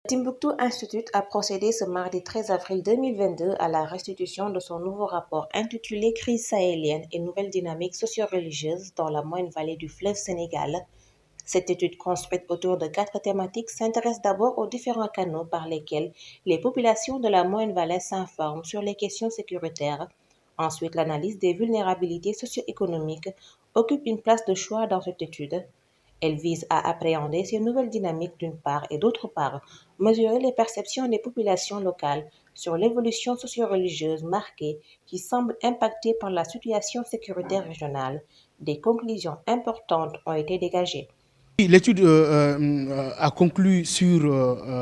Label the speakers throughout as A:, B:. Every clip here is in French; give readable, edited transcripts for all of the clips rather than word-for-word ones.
A: Timbuktu Institute a procédé ce mardi 13 avril 2022 à la restitution de son nouveau rapport intitulé Crise sahélienne et nouvelle dynamique socio-religieuse dans la moyenne vallée du fleuve Sénégal. Cette étude construite autour de 4 thématiques s'intéresse d'abord aux différents canaux par lesquels les populations de la moyenne vallée s'informent sur les questions sécuritaires. Ensuite, l'analyse des vulnérabilités socio-économiques occupe une place de choix dans cette étude. Elle vise à appréhender ces nouvelles dynamiques d'une part et d'autre part, mesurer les perceptions des populations locales sur l'évolution socio-religieuse marquée qui semble impactée par la situation sécuritaire régionale. Des conclusions importantes ont été dégagées.
B: L'étude a conclu sur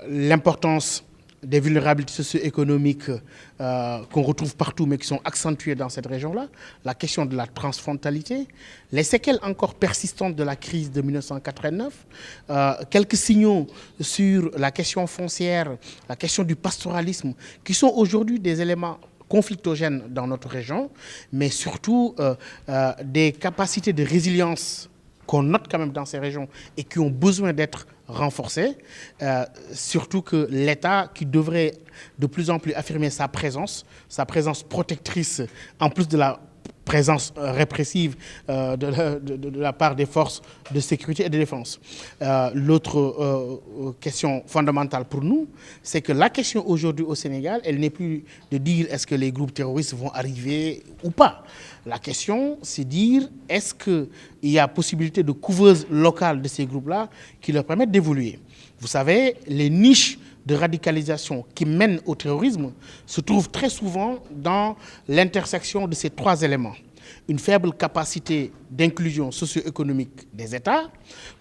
B: l'importance des vulnérabilités socio-économiques qu'on retrouve partout mais qui sont accentuées dans cette région-là, la question de la transfrontalité, les séquelles encore persistantes de la crise de 1989, quelques signaux sur la question foncière, la question du pastoralisme, qui sont aujourd'hui des éléments conflictogènes dans notre région, mais surtout des capacités de résilience qu'on note quand même dans ces régions et qui ont besoin d'être renforcées, surtout que l'État qui devrait de plus en plus affirmer sa présence protectrice, en plus de la présence répressive de la part des forces de sécurité et de défense. L'autre question fondamentale pour nous, c'est que la question aujourd'hui au Sénégal, elle n'est plus de dire est-ce que les groupes terroristes vont arriver ou pas. La question, c'est dire est-ce qu'il y a possibilité de couveuse locale de ces groupes-là qui leur permettent d'évoluer. Vous savez, les niches de radicalisation qui mènent au terrorisme se trouvent très souvent dans l'intersection de ces 3 éléments. Une faible capacité d'inclusion socio-économique des États,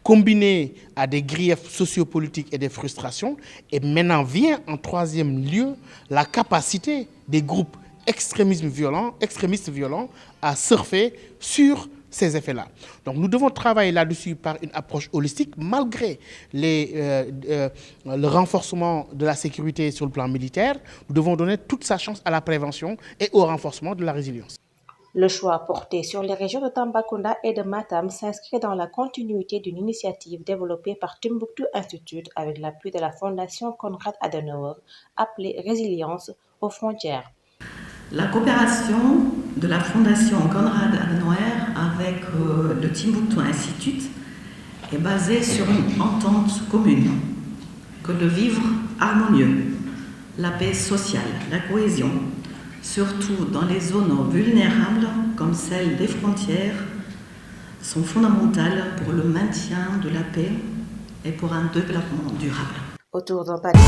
B: combinée à des griefs sociopolitiques et des frustrations, et maintenant vient en 3e lieu la capacité des groupes extrémistes violents à surfer sur ces effets-là. Donc nous devons travailler là-dessus par une approche holistique, malgré le renforcement de la sécurité sur le plan militaire. Nous devons donner toute sa chance à la prévention et au renforcement de la résilience.
A: Le choix porté sur les régions de Tambacounda et de Matam s'inscrit dans la continuité d'une initiative développée par Timbuktu Institute avec l'appui de la Fondation Konrad Adenauer, appelée Résilience aux frontières.
C: La coopération de la Fondation Konrad Adenauer avec le Timbuktu Institute est basée sur une entente commune que le vivre harmonieux, la paix sociale, la cohésion, surtout dans les zones vulnérables comme celle des frontières, sont fondamentales pour le maintien de la paix et pour un développement durable.
A: Autour d'un panier.